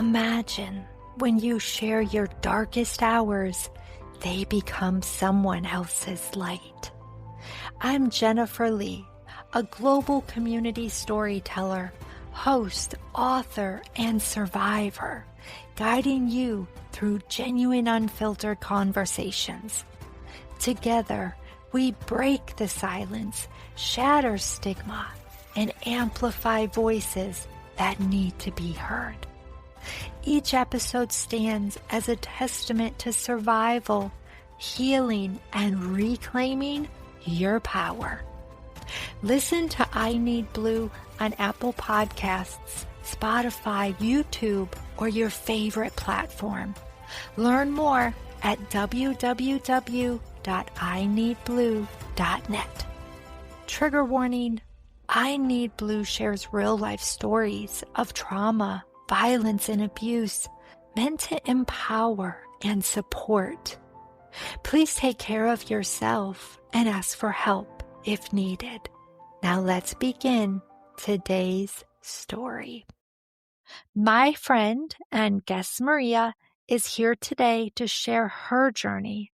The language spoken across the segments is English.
Imagine when you share your darkest hours, they become someone else's light. I'm Jennifer Lee, a global community storyteller, host, author, and survivor, guiding you through genuine, unfiltered conversations. Together, we break the silence, shatter stigma, and amplify voices that need to be heard. Each episode stands as a testament to survival, healing, and reclaiming your power. Listen to I Need Blue on Apple Podcasts, Spotify, YouTube, or your favorite platform. Learn more at www.ineedblue.net. Trigger warning: I Need Blue shares real-life stories of trauma, violence, and abuse meant to empower and support. Please take care of yourself and ask for help if needed. Now let's begin today's story. My friend and guest Maria is here today to share her journey,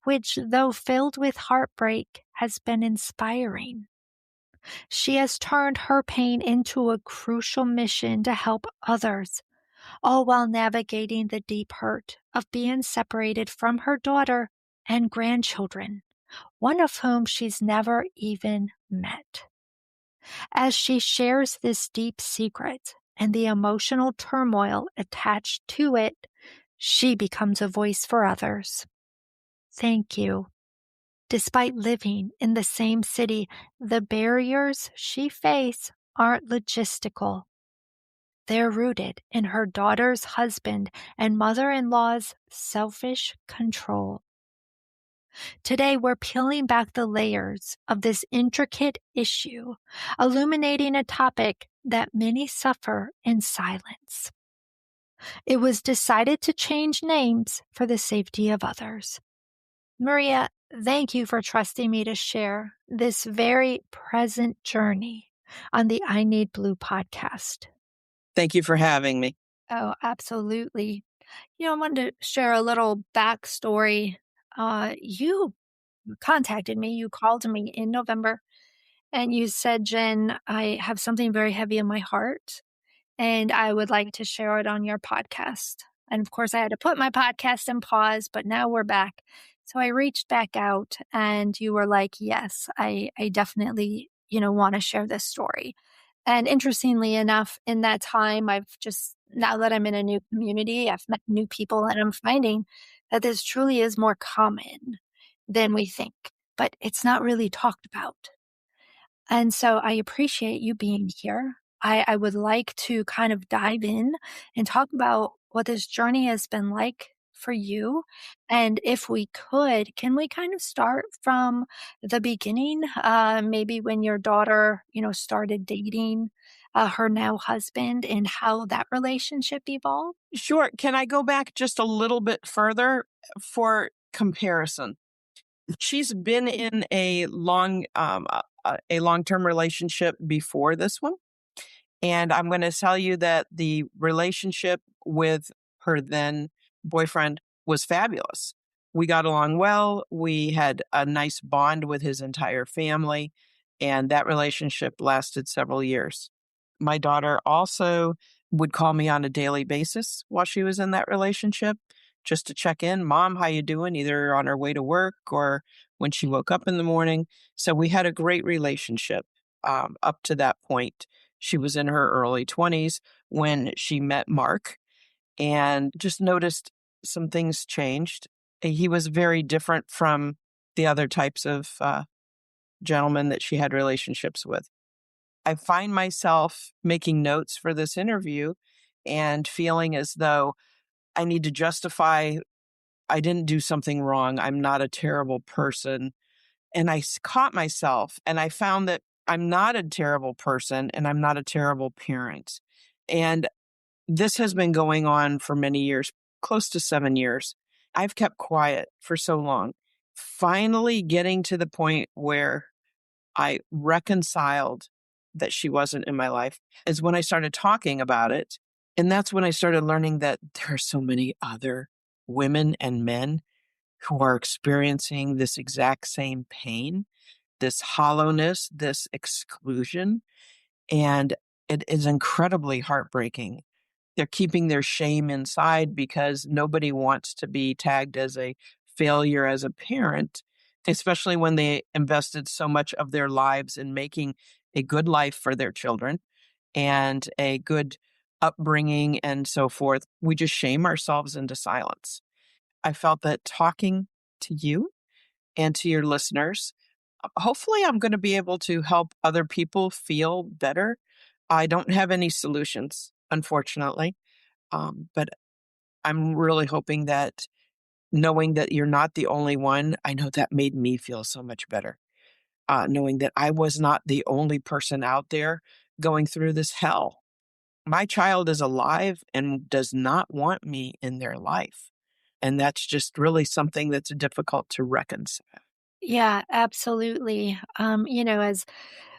which, though filled with heartbreak, has been inspiring. She has turned her pain into a crucial mission to help others, all while navigating the deep hurt of being separated from her daughter and grandchildren, one of whom she's never even met. As she shares this deep secret and the emotional turmoil attached to it, she becomes a voice for others. Thank you. Despite living in the same city, the barriers she faces aren't logistical. They're rooted in her daughter's husband and mother-in-law's selfish control. Today, we're peeling back the layers of this intricate issue, illuminating a topic that many suffer in silence. It was decided to change names for the safety of others. Maria, thank you for trusting me to share this very present journey on the I Need Blue podcast. Thank you for having me. Oh, absolutely. I wanted to share a little backstory. You contacted me, you called me in November, and you said, Jen, I have something very heavy in my heart, and I would like to share it on your podcast. And of course, I had to put my podcast in pause, but now we're back. So I reached back out and you were like, yes, I definitely, want to share this story. And interestingly enough, in that time, now that I'm in a new community, I've met new people, and I'm finding that this truly is more common than we think, but it's not really talked about. And so I appreciate you being here. I would like to kind of dive in and talk about what this journey has been like for you. And if we could, can we kind of start from the beginning? Maybe when your daughter, started dating her now husband and how that relationship evolved? Sure. Can I go back just a little bit further for comparison? She's been in a long-term relationship before this one. And I'm going to tell you that the relationship with her then boyfriend was fabulous. We got along well. We had a nice bond with his entire family, and that relationship lasted several years. My daughter also would call me on a daily basis while she was in that relationship just to check in. Mom, how you doing? Either on her way to work or when she woke up in the morning. So we had a great relationship up to that point. She was in her early 20s when she met Mark and just noticed some things changed. He was very different from the other types of gentlemen that she had relationships with. I find myself making notes for this interview and feeling as though I need to justify I didn't do something wrong. I'm not a terrible person. And I caught myself and I found that I'm not a terrible person and I'm not a terrible parent. And this has been going on for many years, close to 7 years. I've kept quiet for so long. Finally getting to the point where I reconciled that she wasn't in my life is when I started talking about it. And that's when I started learning that there are so many other women and men who are experiencing this exact same pain, this hollowness, this exclusion, and it is incredibly heartbreaking. They're keeping their shame inside because nobody wants to be tagged as a failure as a parent, especially when they invested so much of their lives in making a good life for their children and a good upbringing and so forth. We just shame ourselves into silence. I felt that talking to you and to your listeners, hopefully, I'm going to be able to help other people feel better. I don't have any solutions, unfortunately, but I'm really hoping that knowing that you're not the only one, I know that made me feel so much better. Knowing that I was not the only person out there going through this hell. My child is alive and does not want me in their life. And that's just really something that's difficult to reconcile. Yeah, absolutely. As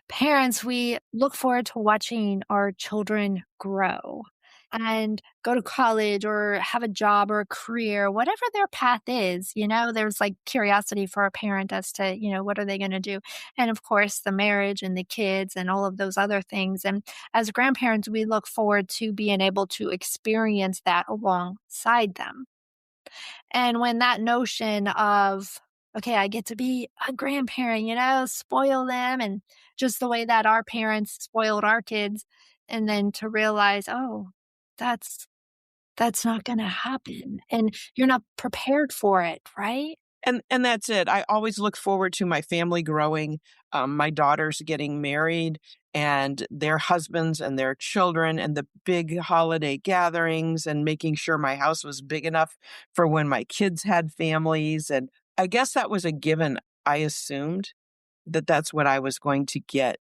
parents, we look forward to watching our children grow and go to college or have a job or a career, whatever their path is. There's like curiosity for a parent as to, what are they going to do? And of course, the marriage and the kids and all of those other things. And as grandparents, we look forward to being able to experience that alongside them. And when that notion of, okay, I get to be a grandparent, spoil them and just the way that our parents spoiled our kids, and then to realize, oh, that's that's not gonna happen. And you're not prepared for it, right? And that's it. I always look forward to my family growing, my daughters getting married and their husbands and their children and the big holiday gatherings and making sure my house was big enough for when my kids had families. And I guess that was a given. I assumed that that's what I was going to get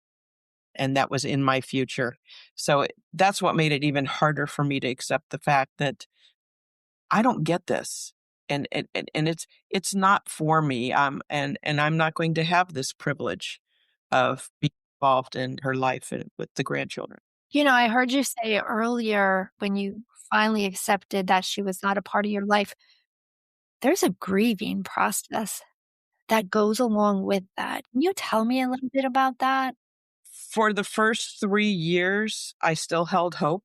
and that was in my future. So that's what made it even harder for me to accept the fact that I don't get this. And it's not for me. And I'm not going to have this privilege of being involved in her life and with the grandchildren. I heard you say earlier when you finally accepted that she was not a part of your life, there's a grieving process that goes along with that. Can you tell me a little bit about that? For the first 3 years, I still held hope.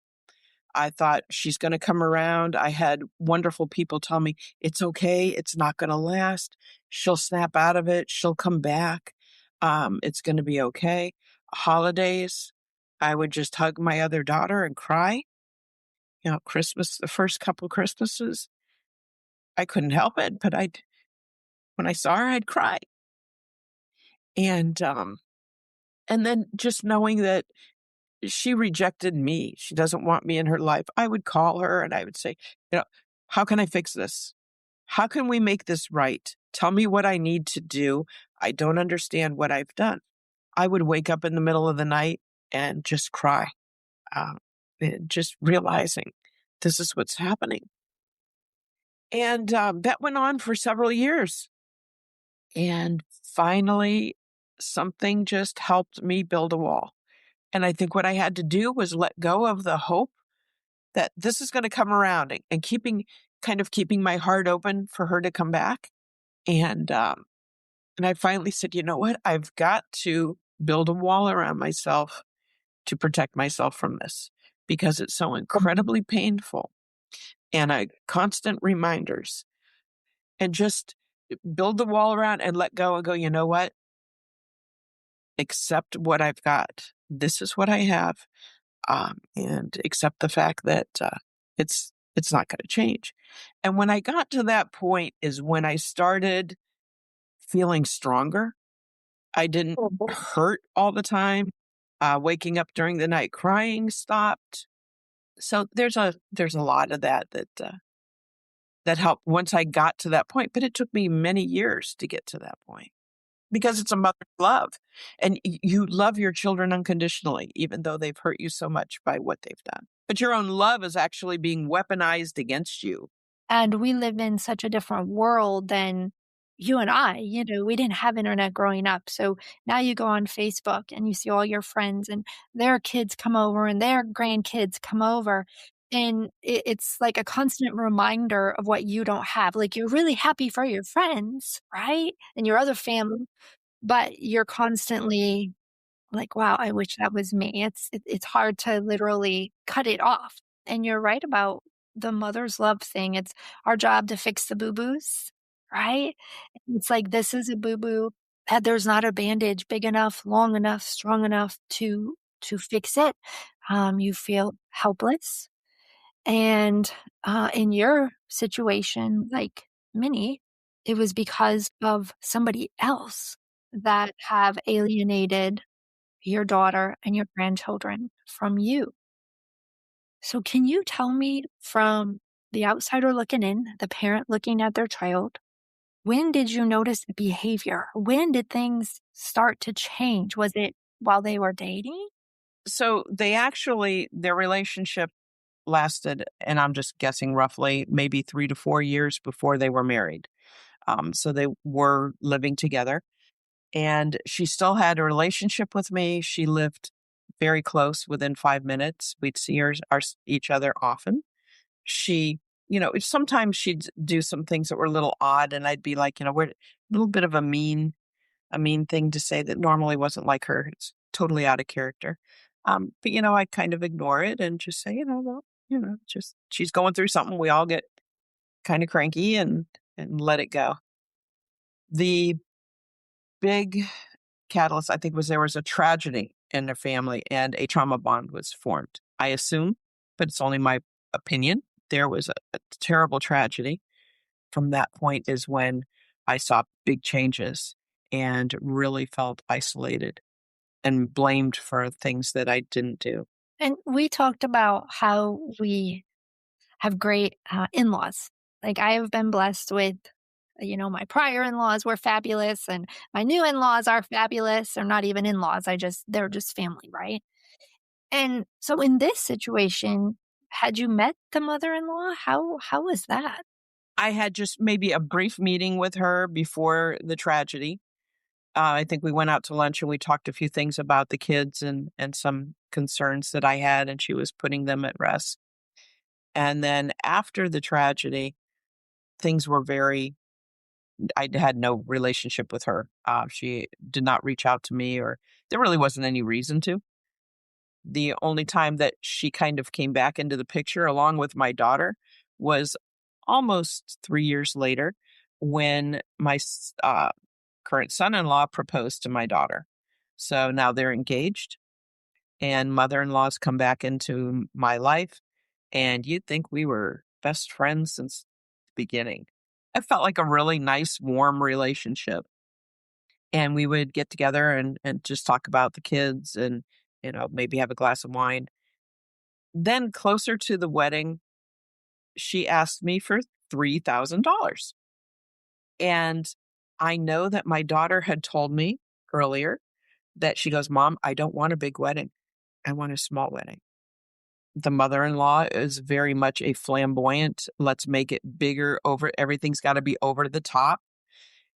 I thought she's going to come around. I had wonderful people tell me it's okay. It's not going to last. She'll snap out of it. She'll come back. It's going to be okay. Holidays, I would just hug my other daughter and cry. Christmas, the first couple Christmases, I couldn't help it, but when I saw her, I'd cry. And then just knowing that she rejected me. She doesn't want me in her life. I would call her and I would say, how can I fix this? How can we make this right? Tell me what I need to do. I don't understand what I've done. I would wake up in the middle of the night and just cry, and just realizing this is what's happening. And that went on for several years. And finally, something just helped me build a wall. And I think what I had to do was let go of the hope that this is gonna come around and keeping my heart open for her to come back. And I finally said, "You know what? I've got to build a wall around myself to protect myself from this because it's so incredibly painful." And I constant reminders and just build the wall around and let go and go, "You know what? Accept what I've got. This is what I have." And accept the fact that it's not going to change. And when I got to that point is when I started feeling stronger. I didn't hurt all the time. Waking up during the night crying stopped. So there's a lot of that helped once I got to that point. But it took me many years to get to that point. Because it's a mother's love. And you love your children unconditionally, even though they've hurt you so much by what they've done. But your own love is actually being weaponized against you. And we live in such a different world than you and I. We didn't have internet growing up. So now you go on Facebook and you see all your friends and their kids come over and their grandkids come over. And it's like a constant reminder of what you don't have. Like, you're really happy for your friends, right? And your other family, but you're constantly like, "Wow, I wish that was me." It's hard to literally cut it off. And you're right about the mother's love thing. It's our job to fix the boo-boos, right? It's like, this is a boo-boo, that there's not a bandage big enough, long enough, strong enough to fix it. You feel helpless. And, in your situation, like Minnie, it was because of somebody else that have alienated your daughter and your grandchildren from you. So can you tell me, from the outsider looking in, the parent looking at their child, when did you notice the behavior? When did things start to change? Was it while they were dating? So their relationship lasted, and I'm just guessing roughly, maybe 3 to 4 years before they were married. So they were living together, and she still had a relationship with me. She lived very close, within 5 minutes. We'd see each other often. She, sometimes she'd do some things that were a little odd, and I'd be like, we're a little bit of a mean thing to say that normally wasn't like her. It's totally out of character. But I kind of ignore it and just say, well, just she's going through something. We all get kind of cranky and let it go. The big catalyst, I think, was there was a tragedy in their family and a trauma bond was formed. I assume, but it's only my opinion. There was a terrible tragedy. From that point is when I saw big changes and really felt isolated and blamed for things that I didn't do. And we talked about how we have great in-laws. Like, I have been blessed with, my prior in-laws were fabulous, and my new in-laws are fabulous. They're not even in-laws. They're just family, right? And so in this situation, had you met the mother-in-law? How was that? I had just maybe a brief meeting with her before the tragedy. I think we went out to lunch and we talked a few things about the kids and some concerns that I had, and she was putting them at rest. And then after the tragedy, things were I had no relationship with her. She did not reach out to me, or there really wasn't any reason to. The only time that she kind of came back into the picture along with my daughter was almost 3 years later, when my current son-in-law proposed to my daughter. So now they're engaged, and mother-in-law's come back into my life, and you'd think we were best friends since the beginning. It felt like a really nice, warm relationship, and we would get together and just talk about the kids and, maybe have a glass of wine. Then closer to the wedding, she asked me for $3,000. And I know that my daughter had told me earlier that she goes, "Mom, I don't want a big wedding. I want a small wedding." The mother-in-law is very much a flamboyant, let's make it bigger, everything's got to be over the top.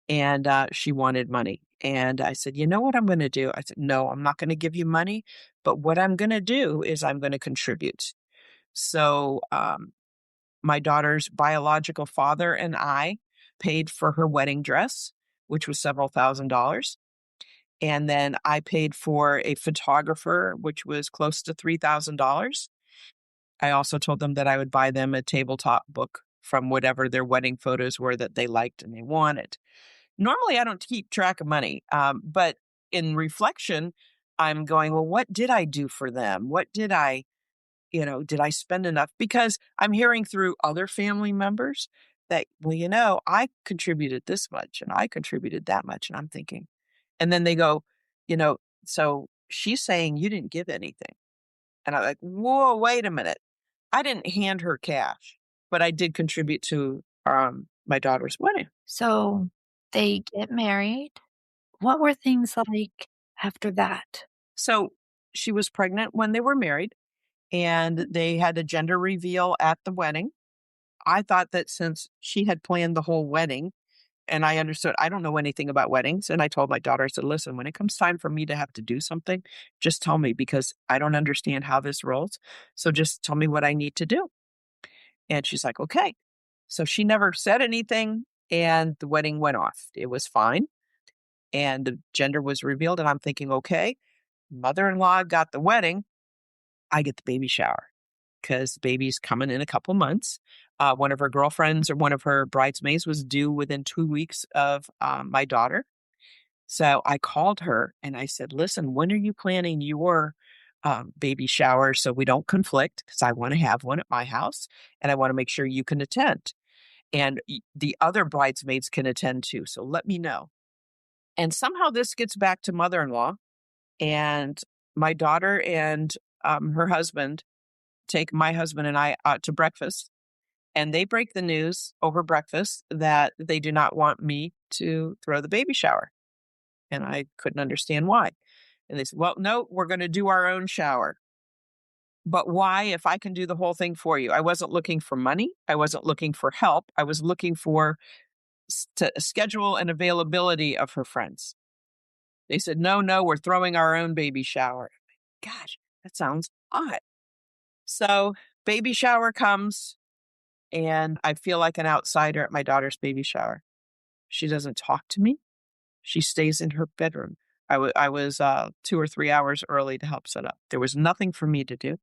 And she wanted money. And I said, "You know what I'm going to do?" I said, "No, I'm not going to give you money. But what I'm going to do is I'm going to contribute." So my daughter's biological father and I paid for her wedding dress, which was several $1,000s. And then I paid for a photographer, which was close to $3,000. I also told them that I would buy them a tabletop book from whatever their wedding photos were that they liked and they wanted. Normally, I don't keep track of money, but in reflection, I'm going, well, what did I do for them? Did I spend enough? Because I'm hearing through other family members that, well, I contributed this much and I contributed that much. And I'm thinking, and then they go, you know, so she's saying you didn't give anything. And I'm like, whoa, wait a minute. I didn't hand her cash, but I did contribute to my daughter's wedding. So they get married. What were things like after that? So she was pregnant when they were married, and they had a gender reveal at the wedding. I thought that since she had planned the whole wedding, And I understood, I don't know anything about weddings. And I told my daughter, I said, listen, when it comes time for me to have to do something, just tell me because I don't understand how this rolls. So just tell me what I need to do. And she's like, okay. So she never said anything and the wedding went off. It was fine. And the gender was revealed. And I'm thinking, okay, mother-in-law got the wedding. I get the baby shower because the baby's coming in a couple months. One of her girlfriends or one of her bridesmaids was due within 2 weeks of my daughter. So I called her and I said, listen, when are you planning your baby shower so we don't conflict? Because I want to have one at my house and I want to make sure you can attend. And the other bridesmaids can attend too. So let me know. And somehow this gets back to mother-in-law. And my daughter and her husband take my husband and I out to breakfast. And they break the news over breakfast that they do not want me to throw the baby shower. And I couldn't understand why. And they said, well, no, we're going to do our own shower. But why if I can do the whole thing for you? I wasn't looking for money. I wasn't looking for help. I was looking for schedule and availability of her friends. They said, no, we're throwing our own baby shower. Gosh, that sounds odd. So baby shower comes and I feel like an outsider at my daughter's baby shower. She doesn't talk to me. She stays in her bedroom. I was 2 or 3 hours early to help set up. There was nothing for me to do.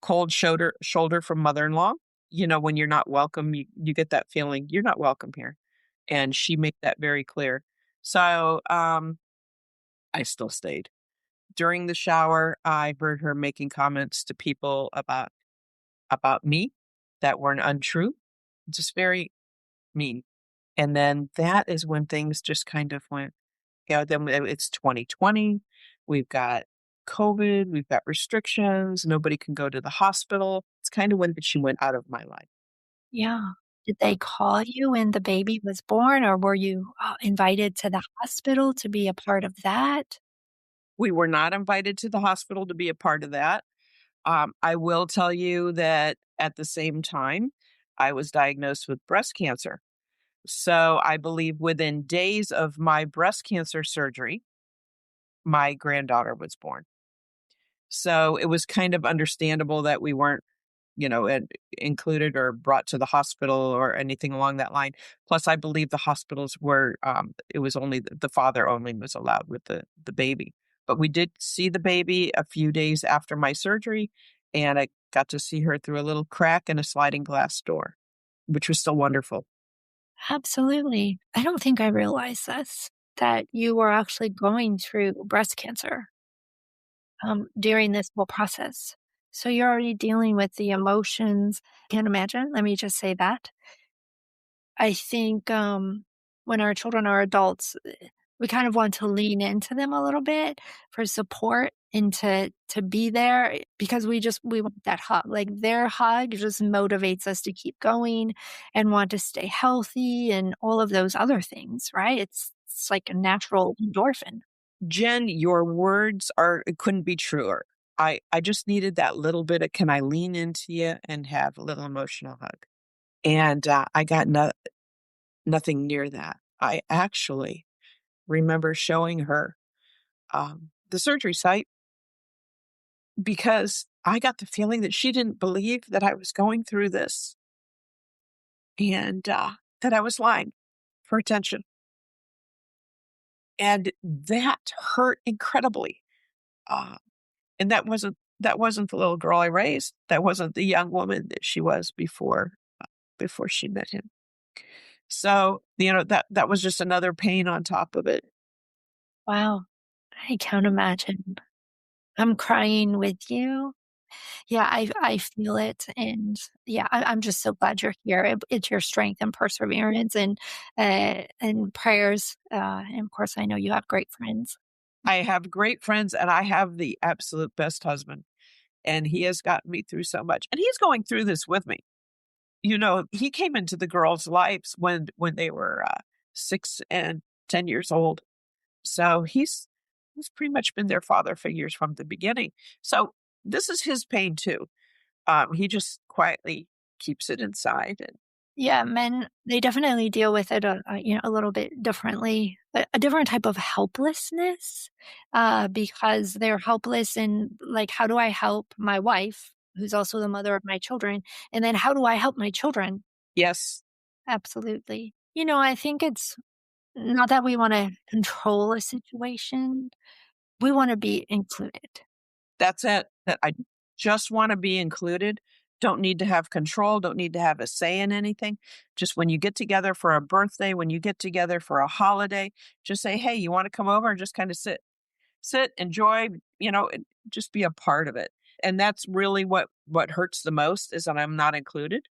Cold shoulder from mother-in-law. You know, when you're not welcome, you get that feeling you're not welcome here. And she made that very clear. So I still stayed. During the shower, I heard her making comments to people about me that weren't untrue, just very mean. And then that is when things just kind of went, then it's 2020. We've got COVID, we've got restrictions, nobody can go to the hospital. It's kind of when she went out of my life. Yeah. Did they call you when the baby was born, or were you, invited to the hospital to be a part of that? We were not invited to the hospital to be a part of that. I will tell you that at the same time, I was diagnosed with breast cancer. So I believe within days of my breast cancer surgery, my granddaughter was born. So it was kind of understandable that we weren't, included or brought to the hospital or anything along that line. Plus, I believe the hospitals were, it was only the father only was allowed with the baby. But we did see the baby a few days after my surgery, and I got to see her through a little crack in a sliding glass door, which was still wonderful. Absolutely. I don't think I realized this, that you were actually going through breast cancer, during this whole process. So you're already dealing with the emotions. Can't imagine. Let me just say that. I think, when our children are adults, we kind of want to lean into them a little bit for support and to be there because we want that hug. Like, their hug just motivates us to keep going and want to stay healthy and all of those other things, right? It's like a natural endorphin. Jen, your words it couldn't be truer. I just needed that little bit of, can I lean into you and have a little emotional hug? And I got nothing near that. I actually remember showing her the surgery site because I got the feeling that she didn't believe that I was going through this and that I was lying for attention. And that hurt incredibly. Uh, and that wasn't the little girl I raised. That wasn't the young woman that she was before she met him. So, that was just another pain on top of it. Wow. I can't imagine. I'm crying with you. Yeah, I feel it, and yeah, I'm just so glad you're here. It's your strength and perseverance and prayers, and of course, I know you have great friends. I have great friends and I have the absolute best husband. And he has gotten me through so much. And he's going through this with me. He came into the girls' lives when they were 6 and 10 years old. So he's pretty much been their father figures from the beginning. So this is his pain too. He just quietly keeps it inside. Yeah, men, they definitely deal with it, a little bit differently, a different type of helplessness, because they're helpless in, like, how do I help my wife, who's also the mother of my children, and then how do I help my children? Yes, Absolutely. I think it's not that we wanna control a situation, we wanna be included. that's it. That I just want to be included. Don't need to have control. Don't need to have a say in anything. Just when you get together for a birthday, when you get together for a holiday, just say, "Hey, you want to come over and just kind of sit, enjoy, just be a part of it." And that's really what hurts the most is that I'm not included.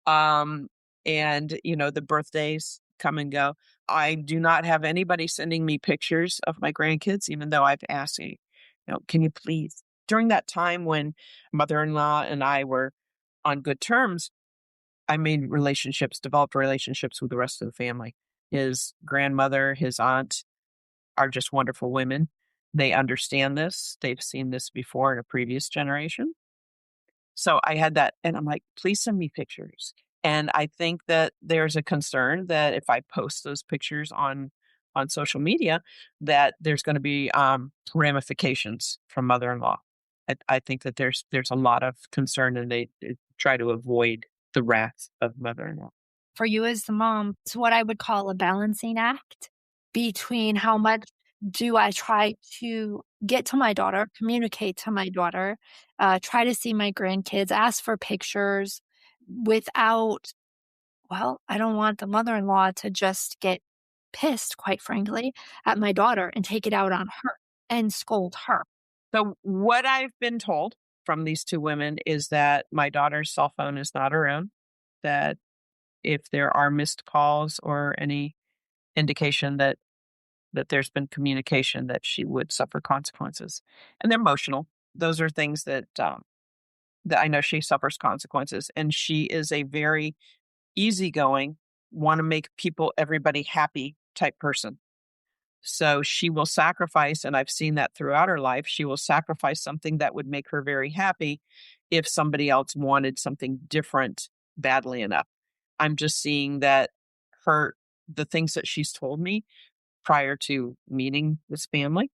Um, and the birthdays come and go. I do not have anybody sending me pictures of my grandkids, even though I've asked, can you please? During that time when mother-in-law and I were on good terms, I made developed relationships with the rest of the family. His grandmother, his aunt are just wonderful women. They understand this. They've seen this before in a previous generation. So I had that, and I'm like, "Please send me pictures." And I think that there's a concern that if I post those pictures on social media, that there's gonna be, ramifications from mother-in-law. I think that there's a lot of concern, and they try to avoid the wrath of mother-in-law. For you as the mom, it's what I would call a balancing act between how much do I try to get to my daughter, communicate to my daughter, try to see my grandkids, ask for pictures without, well, I don't want the mother in law to just get pissed, quite frankly, at my daughter and take it out on her and scold her. So what I've been told from these 2 women is that my daughter's cell phone is not her own, that if there are missed calls or any indication that there's been communication that she would suffer consequences. And they're emotional. Those are things that I know she suffers consequences. And she is a very easygoing, want to make everybody happy type person. So she will sacrifice, and I've seen that throughout her life. She will sacrifice something that would make her very happy if somebody else wanted something different badly enough. I'm just seeing that the things that she's told me prior to meeting this family.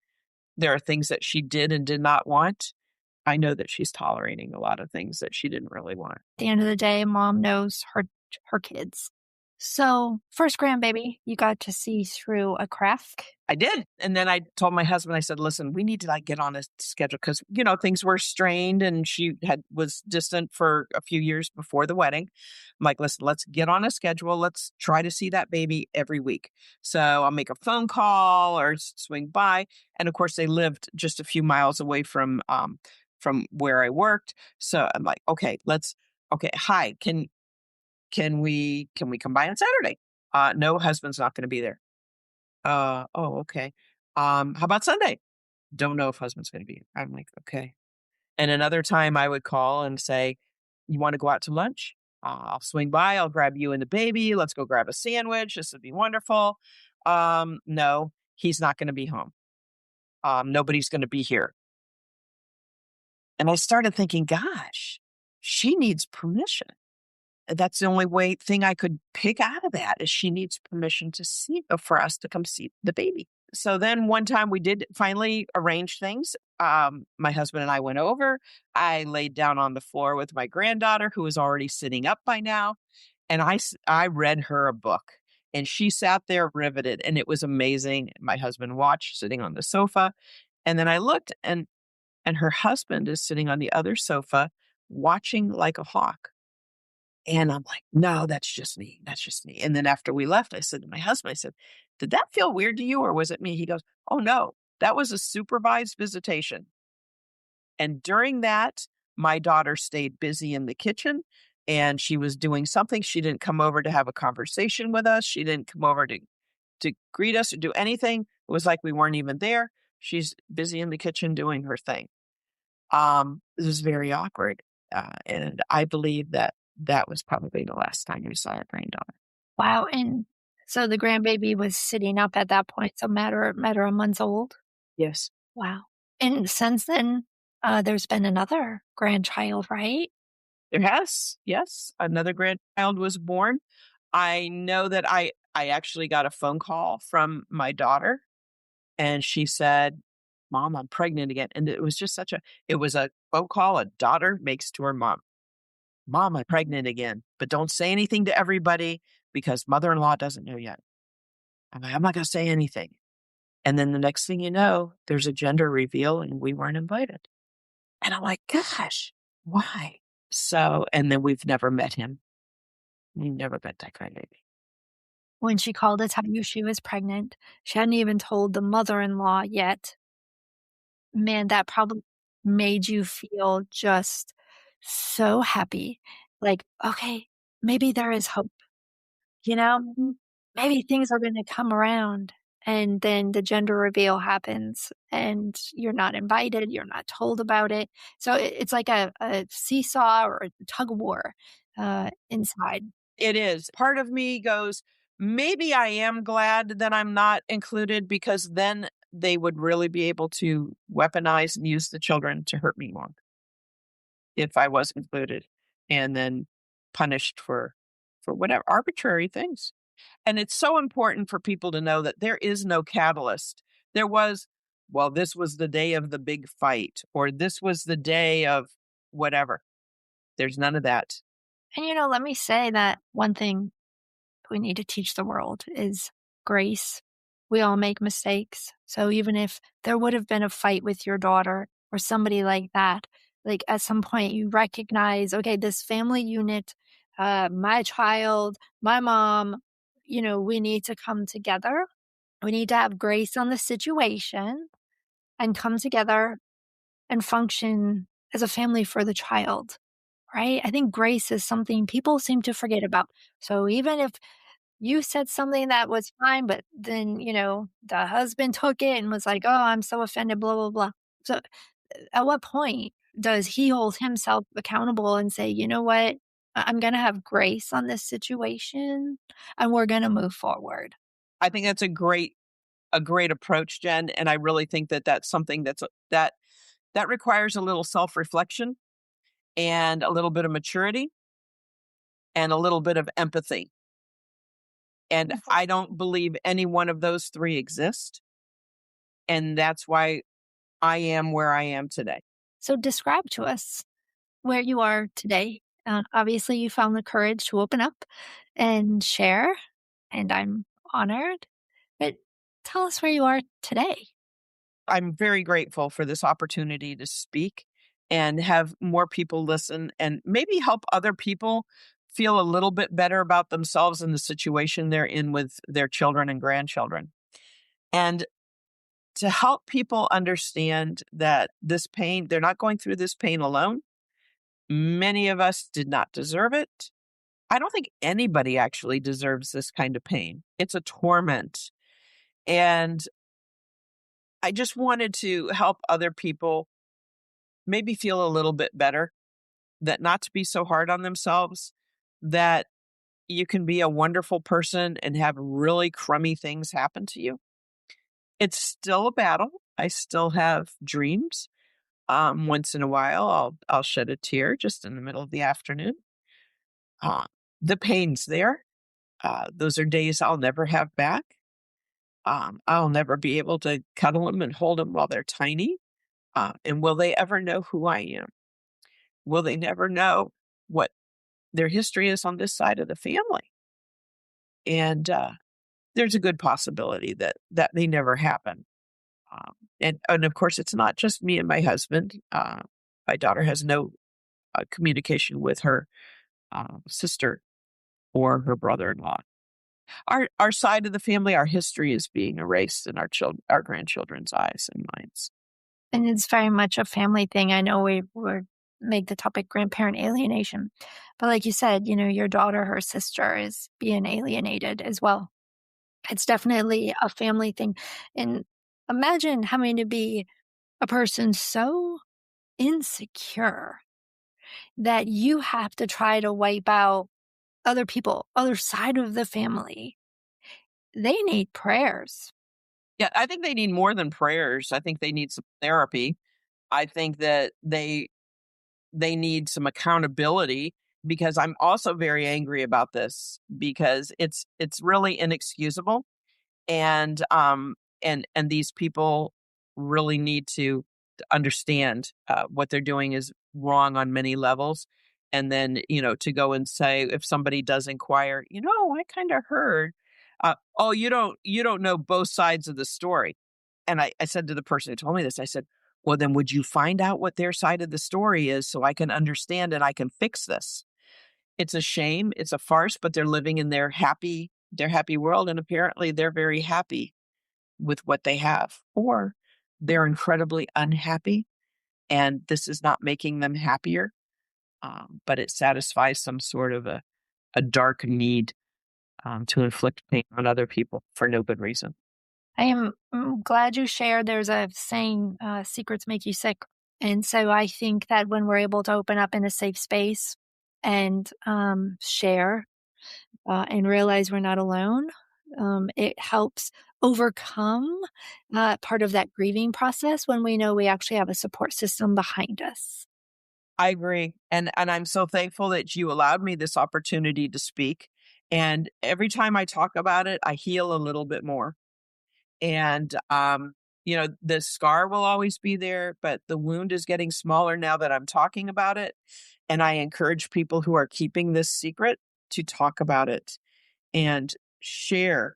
There are things that she did and did not want. I know that she's tolerating a lot of things that she didn't really want. The end of the day, mom knows her kids. So, first grandbaby, you got to see through a crack. I did. And then I told my husband, I said, listen, we need to get on a schedule because, things were strained and she was distant for a few years before the wedding. I'm like, listen, let's get on a schedule. Let's try to see that baby every week. So I'll make a phone call or swing by. And of course, they lived just a few miles away from where I worked. So I'm like, okay, hi, can we come by on Saturday? No, husband's not going to be there. Oh, okay. How about Sunday? Don't know if husband's gonna be here. I'm like, "Okay." And another time I would call and say, "You wanna go out to lunch? I'll swing by, I'll grab you and the baby, let's go grab a sandwich, this would be wonderful." No, he's not gonna be home. Nobody's gonna be here. And I started thinking, "Gosh, she needs permission." That's the only thing I could pick out of that is she needs permission for us to come see the baby. So then one time we did finally arrange things. My husband and I went over. I laid down on the floor with my granddaughter, who was already sitting up by now, and I read her a book, and she sat there riveted, and it was amazing. My husband watched, sitting on the sofa, and then I looked, and her husband is sitting on the other sofa, watching like a hawk. And I'm like, "No, that's just me. That's just me." And then after we left, I said to my husband, I said, "Did that feel weird to you or was it me?" He goes, "Oh, no. That was a supervised visitation." And during that, my daughter stayed busy in the kitchen and she was doing something. She didn't come over to have a conversation with us. She didn't come over to greet us or do anything. It was like we weren't even there. She's busy in the kitchen doing her thing. It was very awkward, and I believe that that was probably the last time we saw our granddaughter. Wow, and so the grandbaby was sitting up at that point, so matter of months old? Yes. Wow. And since then, there's been another grandchild, right? There has, yes, another grandchild was born. I know that I actually got a phone call from my daughter, and she said, "Mom, I'm pregnant again." And it was just such a it was a phone call a daughter makes to her mom. "Mom, I'm pregnant again, but don't say anything to everybody because mother-in-law doesn't know yet." I'm like, "I'm not gonna say anything." And then the next thing you know, there's a gender reveal and we weren't invited. And I'm like, "Gosh, why?" So, and then we've never met him. We never met that crybaby. When she called to tell you she was pregnant, she hadn't even told the mother-in-law yet. Man, that probably made you feel just so happy. Like, "Okay, maybe there is hope." You know? Maybe things are gonna come around, and then the gender reveal happens, and you're not invited, you're not told about it. So it's like a seesaw or a tug of war, inside. It is. Part of me goes, maybe I am glad that I'm not included because then they would really be able to weaponize and use the children to hurt me more if I was included and then punished for whatever arbitrary things. And it's so important for people to know that there is no catalyst. There was, well, this was the day of the big fight, or this was the day of whatever. There's none of that. And, let me say that one thing we need to teach the world is grace. We all make mistakes. So even if there would have been a fight with your daughter or somebody like that, like at some point you recognize, okay, this family unit, my child, my mom, we need to come together. We need to have grace on the situation and come together and function as a family for the child, right? I think grace is something people seem to forget about. So even if you said something that was fine, but then, the husband took it and was like, "Oh, I'm so offended, blah, blah, blah." So, at what point does he hold himself accountable and say, "You know what? I'm gonna have grace on this situation, and we're gonna move forward." I think that's a great approach, Jen, and I really think that that's something that requires a little self-reflection and a little bit of maturity and a little bit of empathy. And I don't believe any one of those 3 exist, and that's why I am where I am today. So, describe to us where you are today. Obviously, you found the courage to open up and share, and I'm honored. But tell us where you are today. I'm very grateful for this opportunity to speak and have more people listen and maybe help other people feel a little bit better about themselves and the situation they're in with their children and grandchildren. And to help people understand that this pain, they're not going through this pain alone. Many of us did not deserve it. I don't think anybody actually deserves this kind of pain. It's a torment. And I just wanted to help other people maybe feel a little bit better, that not to be so hard on themselves, that you can be a wonderful person and have really crummy things happen to you. It's still a battle. I still have dreams. Once in a while, I'll shed a tear just in the middle of the afternoon. Uh, the pain's there. Those are days I'll never have back. I'll never be able to cuddle them and hold them while they're tiny. And will they ever know who I am? Will they never know what their history is on this side of the family? And there's a good possibility that that may never happen. And of course, it's not just me and my husband. My daughter has no communication with her sister or her brother-in-law. Our side of the family, our history is being erased in our grandchildren's eyes and minds. And it's very much a family thing. I know we make the topic grandparent alienation, but like you said, your daughter, her sister is being alienated as well. It's definitely a family thing. And imagine having to be a person so insecure that you have to try to wipe out other people, other side of the family. They need prayers. Yeah, I think they need more than prayers. I think they need some therapy. I think that they they need some accountability because I'm also very angry about this because it's really inexcusable and these people really need to understand what they're doing is wrong on many levels. And then, to go and say, if somebody does inquire, I kind of heard, oh, you don't know both sides of the story. And I said to the person who told me this, I said, well, then would you find out what their side of the story is so I can understand and I can fix this? It's a shame, it's a farce, but they're living in their happy world, and apparently they're very happy with what they have, or they're incredibly unhappy, and this is not making them happier, but it satisfies some sort of a dark need to inflict pain on other people for no good reason. I am glad you shared. There's a saying, secrets make you sick. And so I think that when we're able to open up in a safe space and share and realize we're not alone, it helps overcome part of that grieving process when we know we actually have a support system behind us. I agree, and I'm so thankful that you allowed me this opportunity to speak, and every time I talk about it, I heal a little bit more. And, the scar will always be there, but the wound is getting smaller now that I'm talking about it. And I encourage people who are keeping this secret to talk about it and share.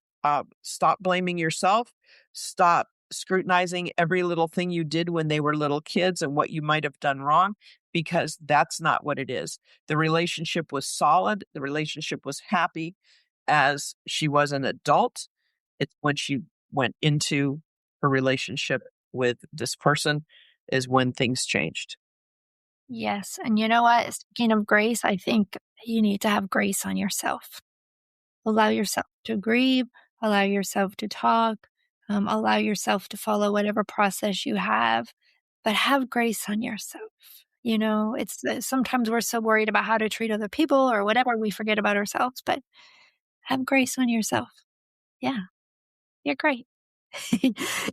Stop blaming yourself. Stop scrutinizing every little thing you did when they were little kids and what you might have done wrong, because that's not what it is. The relationship was solid. The relationship was happy as she was an adult. It's when she went into her relationship with this person is when things changed. Yes. And you know what? Speaking of grace, I think you need to have grace on yourself. Allow yourself to grieve, allow yourself to talk, allow yourself to follow whatever process you have, but have grace on yourself. It's sometimes we're so worried about how to treat other people or whatever, we forget about ourselves, but have grace on yourself. Yeah, you're great.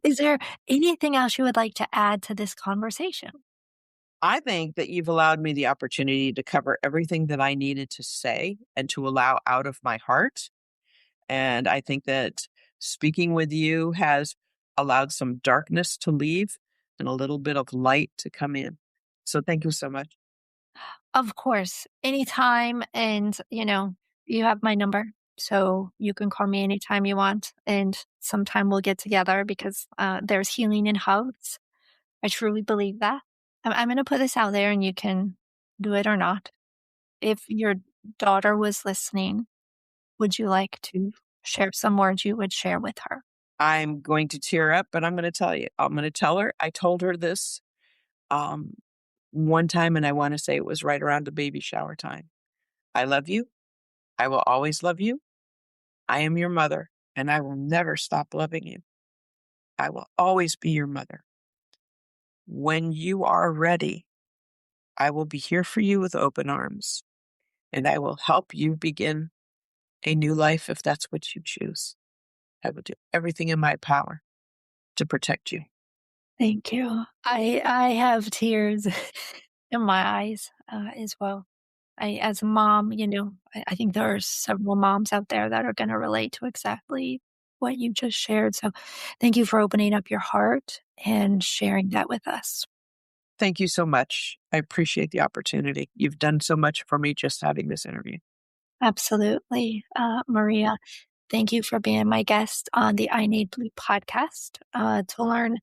Is there anything else you would like to add to this conversation? I think that you've allowed me the opportunity to cover everything that I needed to say and to allow out of my heart. And I think that speaking with you has allowed some darkness to leave and a little bit of light to come in. So thank you so much. Of course, anytime. And, you have my number. So you can call me anytime you want. And sometime we'll get together because there's healing in hugs. I truly believe that. I'm going to put this out there and you can do it or not. If your daughter was listening, would you like to share some words you would share with her? I'm going to tear up, but I'm going to tell you. I'm going to tell her. I told her this um, one time, and I want to say it was right around the baby shower time. I love you. I will always love you. I am your mother, and I will never stop loving you. I will always be your mother. When you are ready, I will be here for you with open arms, and I will help you begin a new life if that's what you choose. I will do everything in my power to protect you. Thank you. I have tears in my eyes as well. As a mom, I think there are several moms out there that are going to relate to exactly what you just shared. So thank you for opening up your heart and sharing that with us. Thank you so much. I appreciate the opportunity. You've done so much for me just having this interview. Absolutely. Maria, thank you for being my guest on the I Need Blue podcast. To learn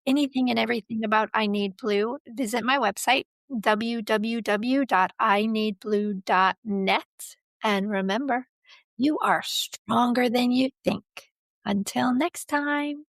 anything and everything about I Need Blue, visit my website, www.ineedblue.net. And remember, you are stronger than you think. Until next time.